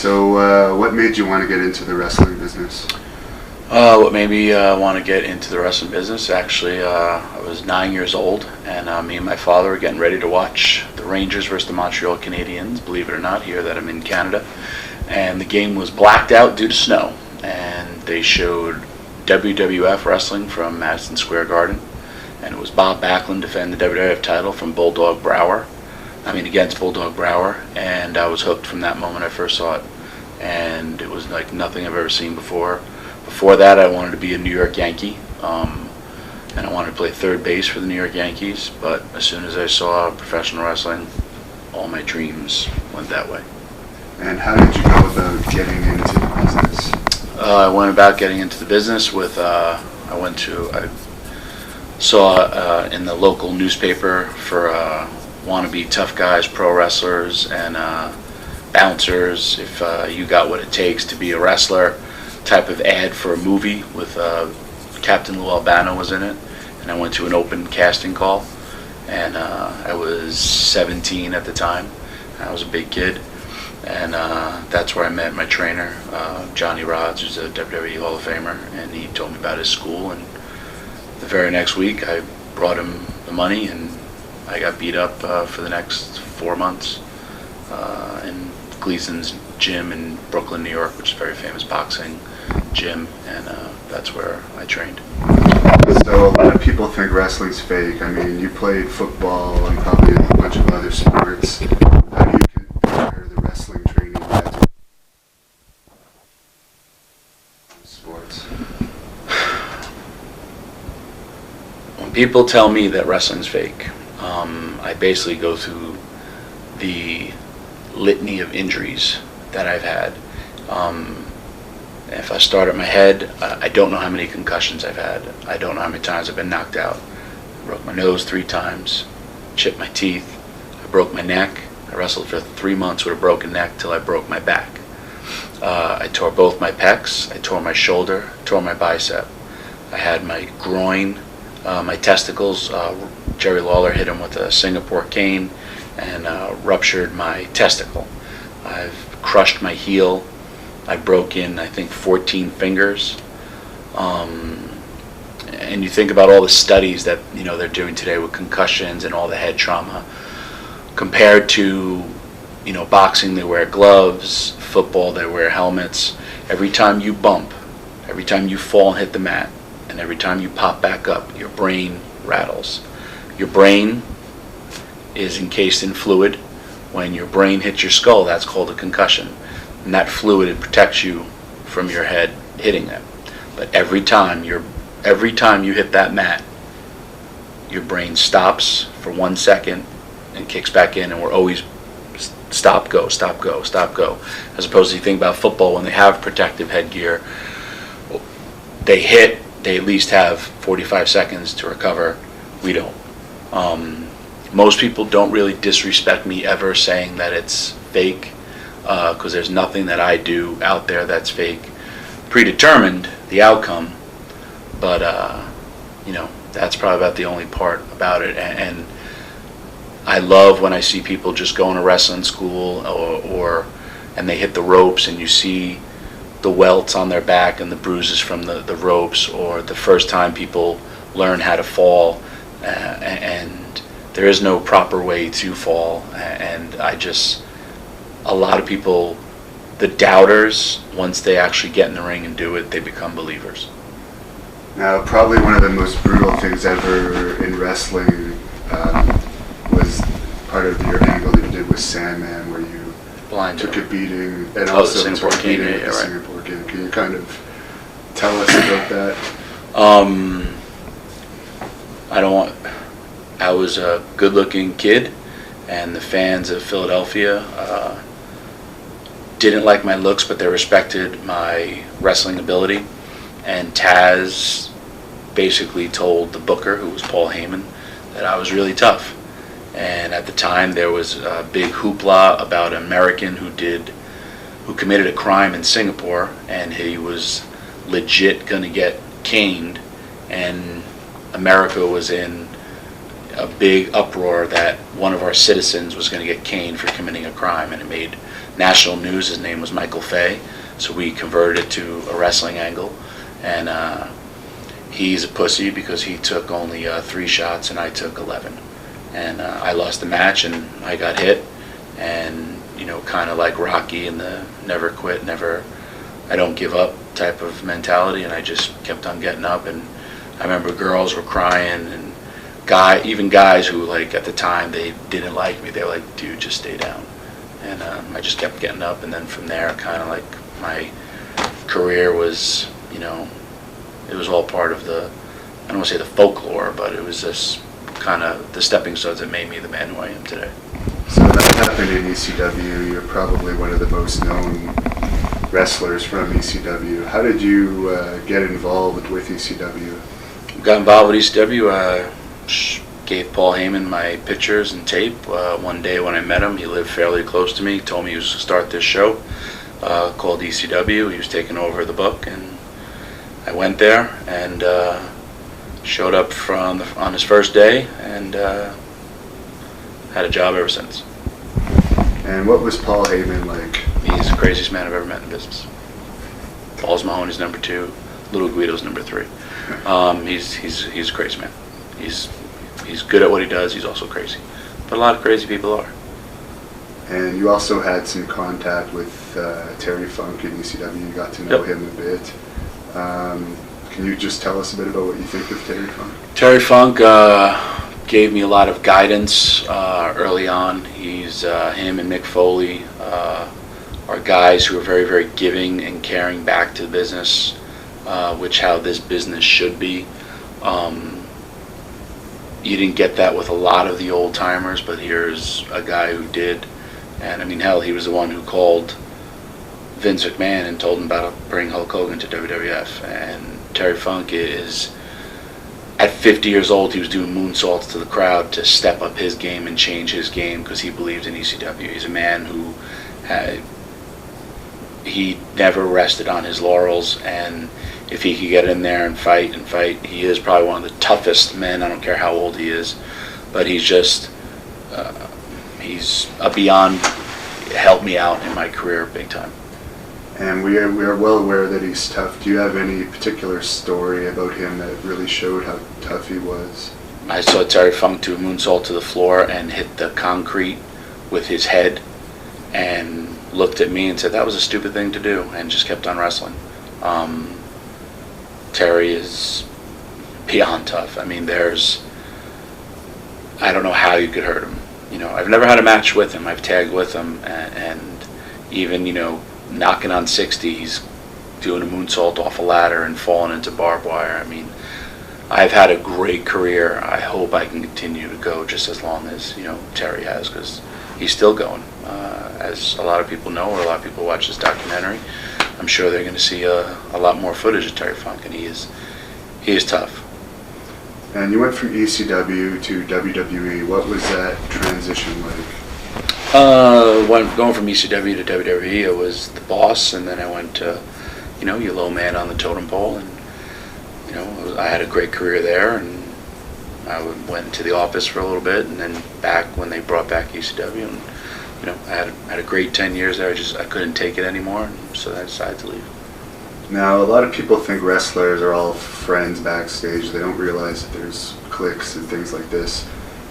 So what made you want to get into the wrestling business? What made me want to get into the wrestling business, actually, I was 9 years old, and me and my father were getting ready to watch the Rangers versus the Montreal Canadiens, believe it or not, here that I'm in Canada. And the game was blacked out due to snow, and they showed WWF wrestling from Madison Square Garden, and it was Bob Backlund defending the WWF title from against Bulldog Brower, and I was hooked from that moment I first saw it, and it was like nothing I've ever seen before. Before that, I wanted to be a New York Yankee, and I wanted to play third base for the New York Yankees, but as soon as I saw professional wrestling, all my dreams went that way. And how did you go about getting into the business? I went about getting into the business with, I saw in the local newspaper for wannabe tough guys, pro wrestlers, and bouncers, if you got what it takes to be a wrestler, type of ad for a movie with Captain Lou Albano was in it, and I went to an open casting call, and I was 17 at the time. I was a big kid, and that's where I met my trainer, Johnny Rods, who's a WWE Hall of Famer, and he told me about his school, and the very next week I brought him the money, and I got beat up for the next 4 months in Gleason's gym in Brooklyn, New York, which is a very famous boxing gym, and that's where I trained. So a lot of people think wrestling's fake. I mean, you played football and probably a bunch of other sports. How do you compare the wrestling training to sports? When people tell me that wrestling's fake, I basically go through the litany of injuries that I've had. If I start at my head, I don't know how many concussions I've had. I don't know how many times I've been knocked out. I broke my nose 3 times, chipped my teeth, I broke my neck. I wrestled for 3 months with a broken neck till I broke my back. I tore both my pecs, I tore my shoulder, tore my bicep. I had my groin, my testicles. Jerry Lawler hit him with a Singapore cane and ruptured my testicle. I've crushed my heel. I broke in, I think, 14 fingers. And you think about all the studies that they're doing today with concussions and all the head trauma. Compared to boxing, they wear gloves. Football, they wear helmets. Every time you bump, every time you fall and hit the mat, and every time you pop back up, your brain rattles. Your brain is encased in fluid. When your brain hits your skull, that's called a concussion. And that fluid, it protects you from your head hitting it. But every time you hit that mat, your brain stops for 1 second and kicks back in, and we're always stop, go, stop, go, stop, go. As opposed to, you think about football, when they have protective headgear, they hit, they at least have 45 seconds to recover. We don't. Most people don't really disrespect me ever saying that it's fake, because there's nothing that I do out there that's fake. Predetermined, the outcome, but that's probably about the only part about it. And I love when I see people just going to wrestling school and they hit the ropes, and you see the welts on their back and the bruises from the ropes, or the first time people learn how to fall, and there is no proper way to fall. And a lot of people, the doubters, once they actually get in the ring and do it, they become believers. Now, probably one of the most brutal things ever in wrestling was part of your angle that you did with Sandman, where you took a beating, and also the Singapore cane, with the Singapore cane. Can you kind of tell us about that? I was a good-looking kid, and the fans of Philadelphia didn't like my looks, but they respected my wrestling ability. And Taz basically told the booker, who was Paul Heyman, that I was really tough. And at the time, there was a big hoopla about an American who committed a crime in Singapore, and he was legit going to get caned, and America was in a big uproar that one of our citizens was going to get caned for committing a crime, and it made national news. His name was Michael Fay, so we converted it to a wrestling angle, and he's a pussy because he took only 3 shots and I took 11, and I lost the match and I got hit, and kind of like Rocky in the never quit, I don't give up type of mentality, and I just kept on getting up. And I remember girls were crying, and even guys who, like, at the time they didn't like me, they were like, dude, just stay down. And I just kept getting up, and then from there, kind of like my career was, it was all part of I don't want to say the folklore, but it was just kind of the stepping stones that made me the man who I am today. So that happened in ECW. You're probably one of the most known wrestlers from ECW. How did you get involved with ECW? Got involved with ECW. Gave Paul Heyman my pictures and tape. One day when I met him, he lived fairly close to me. He told me he was going to start this show called ECW. He was taking over the book, and I went there and showed up on his first day, and had a job ever since. And what was Paul Heyman like? He's the craziest man I've ever met in business. Paul's Mahoney's number 2, Little Guido's number 3. He's a crazy man. He's good at what he does. He's also crazy, but a lot of crazy people are. And you also had some contact with Terry Funk in ECW. You got to know him a bit. Can you just tell us a bit about what you think of Terry Funk? Terry Funk gave me a lot of guidance early on. Him and Mick Foley are guys who are very, very giving and caring back to the business, which how this business should be. You didn't get that with a lot of the old timers, but here's a guy who did. And I mean, hell, he was the one who called Vince McMahon and told him about bringing Hulk Hogan to WWF. And Terry Funk is, at 50 years old, he was doing moonsaults to the crowd to step up his game and change his game because he believed in ECW. He's a man who he never rested on his laurels, and if he could get in there and fight, he is probably one of the toughest men. I don't care how old he is, but he's just he's a beyond helped me out in my career big time. And we are well aware that he's tough. Do you have any particular story about him that really showed how tough he was? I saw Terry Funk do a moonsault to the floor and hit the concrete with his head, and looked at me and said that was a stupid thing to do, and just kept on wrestling. Terry is beyond tough. I mean, I don't know how you could hurt him. I've never had a match with him. I've tagged with him, and even, knocking on 60, he's doing a moonsault off a ladder and falling into barbed wire. I mean, I've had a great career. I hope I can continue to go just as long as, Terry has, because he's still going. As a lot of people know, or a lot of people watch this documentary, I'm sure they're going to see a lot more footage of Terry Funk, and he is tough. And you went from ECW to WWE. What was that transition like? Going from ECW to WWE, I was the boss, and then I went to, your low man on the totem pole, and I had a great career there, and I went to the office for a little bit, and then back when they brought back ECW, and I had a great 10 years there. I couldn't take it anymore, and so I decided to leave. Now, a lot of people think wrestlers are all friends backstage. They don't realize that there's cliques and things like this.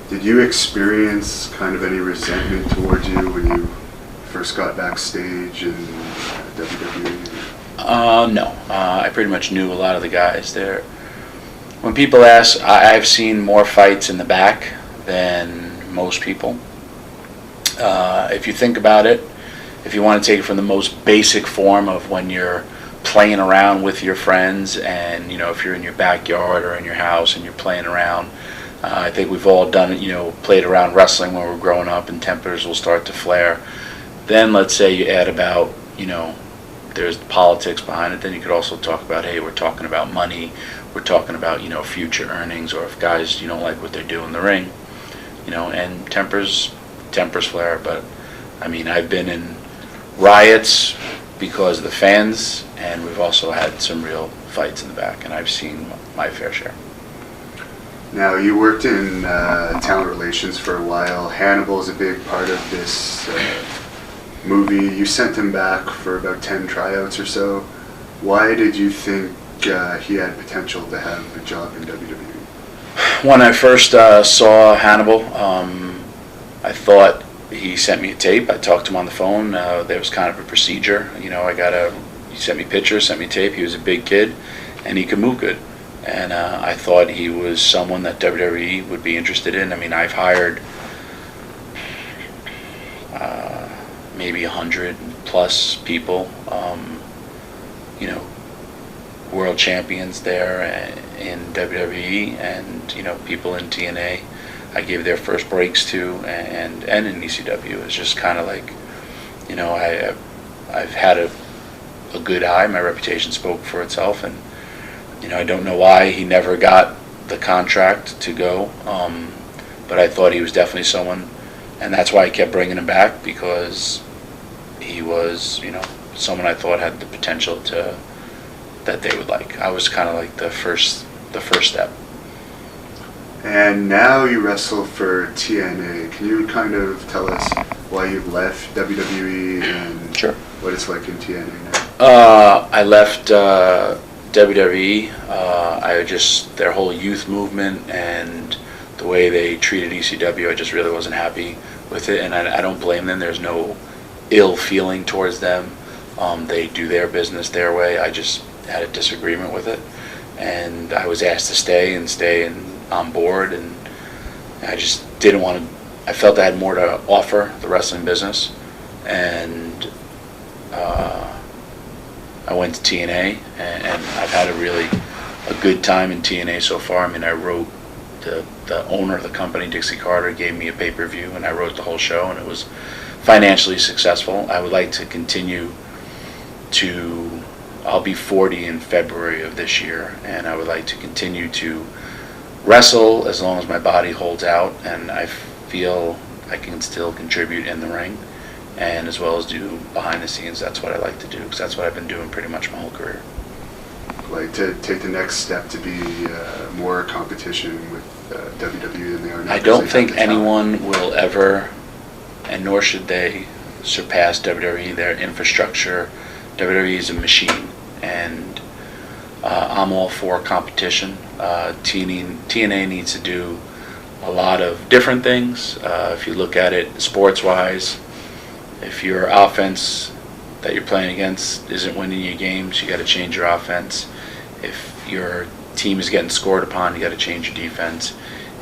Did you experience kind of any resentment towards you when you first got backstage in WWE? No. I pretty much knew a lot of the guys there. When people ask, I've seen more fights in the back than most people. If you think about it, if you want to take it from the most basic form of when you're playing around with your friends, and if you're in your backyard or in your house and you're playing around, I think we've all done it, played around wrestling when we were growing up, and tempers will start to flare. Then let's say you add about, there's politics behind it, then you could also talk about, hey, we're talking about money, we're talking about, future earnings, or if guys, don't like what they do in the ring, and tempers flare. But I mean, I've been in riots because of the fans, and we've also had some real fights in the back, and I've seen my fair share. Now, you worked in talent relations for a while. Hannibal is a big part of this movie. You sent him back for about 10 tryouts or so. Why did you think he had potential to have a job in WWE? When I first saw Hannibal, I thought he sent me a tape. I talked to him on the phone. There was kind of a procedure. You know, he sent me pictures, sent me tape. He was a big kid, and he could move good. And I thought he was someone that WWE would be interested in. I mean, I've hired maybe 100 plus people, you know, world champions there in WWE, and, you know, people in TNA I gave their first breaks to, and in ECW. It's just kind of like, you know, I've had a good eye. My reputation spoke for itself, and, you know, I don't know why he never got the contract to go, but I thought he was definitely someone, and that's why I kept bringing him back, because he was, you know, someone I thought had the potential that they would like. I was kind of like the first step. And now you wrestle for TNA. Can you kind of tell us why you left WWE and Sure. what it's like in TNA now? I left WWE. Their whole youth movement and the way they treated ECW, I just really wasn't happy with it, and I don't blame them. There's no ill feeling towards them. They do their business their way. I just had a disagreement with it, and I was asked to stay and on board, and I just didn't want to. I felt I had more to offer the wrestling business, and I went to TNA, and I've had a good time in TNA so far. I mean, I wrote the owner of the company, Dixie Carter, gave me a pay-per-view, and I wrote the whole show, and it was financially successful. I would like to continue to. I'll be 40 in February of this year, and I would like to continue to wrestle as long as my body holds out, and I feel I can still contribute in the ring, and as well as do behind the scenes. That's what I like to do, because that's what I've been doing pretty much my whole career. Like to take the next step to be more competition with WWE than they are now? I don't think anyone will ever, and nor should they, surpass WWE. Their infrastructure, WWE is a machine, and I'm all for competition. TNA needs to do a lot of different things. If you look at it sports-wise, if your offense that you're playing against isn't winning your games, you got to change your offense. If your team is getting scored upon, you got to change your defense.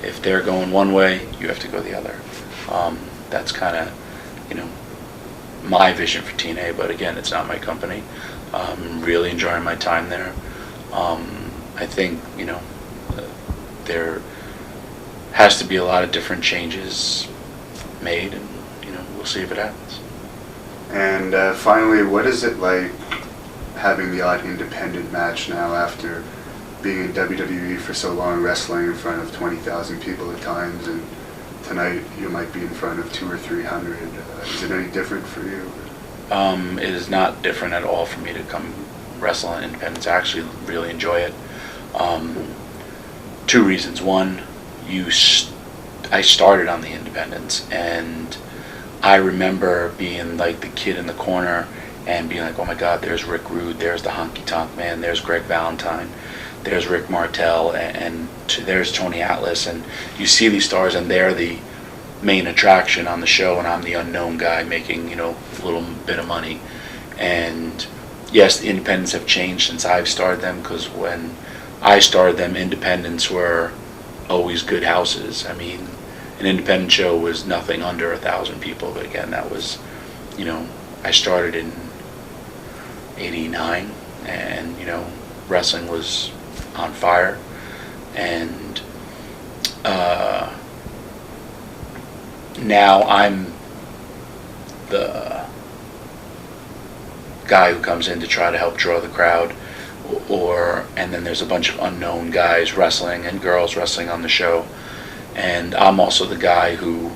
If they're going one way, you have to go the other. That's kind of, you know, my vision for TNA, but again, it's not my company. I'm really enjoying my time there. I think, you know, there has to be a lot of different changes made, and, you know, we'll see if it happens. And finally, what is it like having the odd independent match now after being in WWE for so long, wrestling in front of 20,000 people at times, and tonight you might be in front of 200 or 300. Is it any different for you? It is not different at all for me to come wrestle in independence. I actually really enjoy it. Two reasons. One, I started on the independents, and I remember being like the kid in the corner and being like, oh my God, there's Rick Rude, there's the Honky Tonk Man, there's Greg Valentine, there's Rick Martel, and there's Tony Atlas, and you see these stars, and they're the main attraction on the show, and I'm the unknown guy making, you know, a little bit of money. And yes, the independents have changed since I've started them, because when I started them, independents were always good houses. I mean, an independent show was nothing under 1,000 people, but again, that was, you know, I started in '89, and, you know, wrestling was on fire, and now I'm the guy who comes in to try to help draw the crowd, and then there's a bunch of unknown guys wrestling and girls wrestling on the show, and I'm also the guy who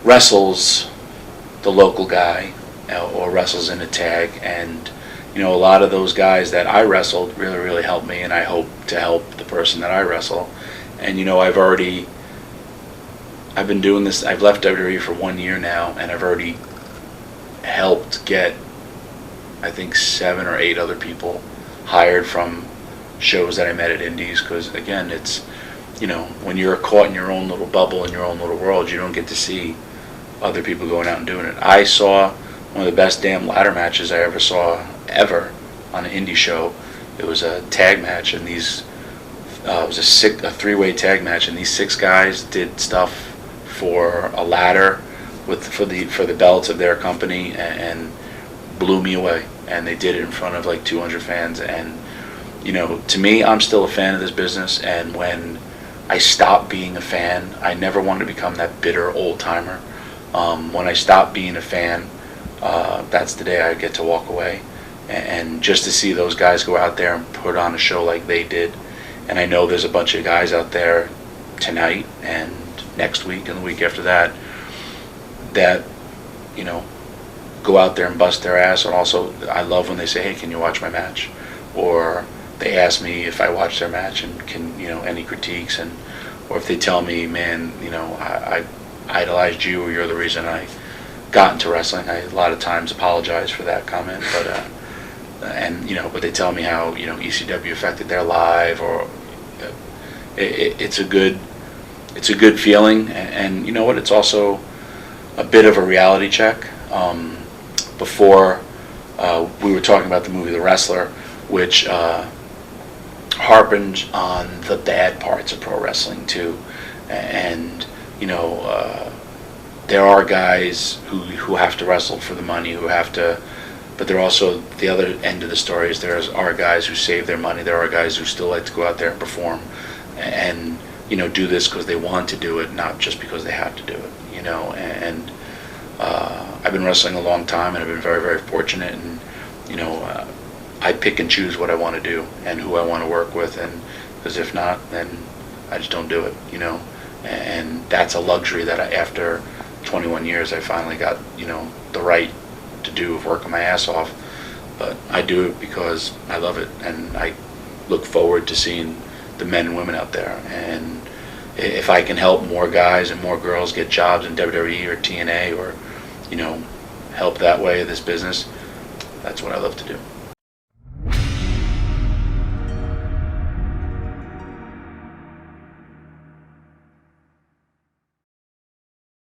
wrestles the local guy or wrestles in a tag, and you know, a lot of those guys that I wrestled really helped me, and I hope to help the person that I wrestle. And, you know, I've been doing this, I've left WWE for 1 year now, and I've already helped get, I think, 7 or 8 other people hired from shows that I met at indies, because, again, it's, you know, when you're caught in your own little bubble, in your own little world, you don't get to see other people going out and doing it. I saw one of the best damn ladder matches I ever saw on an indie show. It was a tag match, and these it was a 3-way tag match, and these 6 guys did stuff for a ladder for the belts of their company, and blew me away. And they did it in front of like 200 fans. And, you know, to me, I'm still a fan of this business, and when I stopped being a fan, I never wanted to become that bitter old timer. When I stopped being a fan, that's the day I get to walk away. And just to see those guys go out there and put on a show like they did, and I know there's a bunch of guys out there tonight and next week and the week after that, you know, go out there and bust their ass. And also, I love when they say, hey, can you watch my match? Or they ask me if I watch their match and can, you know, any critiques. And or if they tell me, man, you know, I idolized you, or you're the reason I got into wrestling. I a lot of times apologize for that comment, but and, you know, but they tell me how, you know, ECW affected their life, or it's a good feeling. And you know what, it's also a bit of a reality check. Before we were talking about the movie The Wrestler, which harpens on the bad parts of pro wrestling too. And, you know, there are guys who have to wrestle for the money, but there are also, the other end of the story is there are guys who save their money. There are guys who still like to go out there and perform, and, you know, do this because they want to do it, not just because they have to do it, you know. And I've been wrestling a long time, and I've been very fortunate, and, you know, I pick and choose what I want to do and who I want to work with, and because if not, then I just don't do it, you know. And that's a luxury that after 21 years I finally got, you know, the right to do, of working my ass off. But I do it because I love it, and I look forward to seeing the men and women out there. And if I can help more guys and more girls get jobs in WWE or TNA, or, you know, help that way this business, that's what I love to do.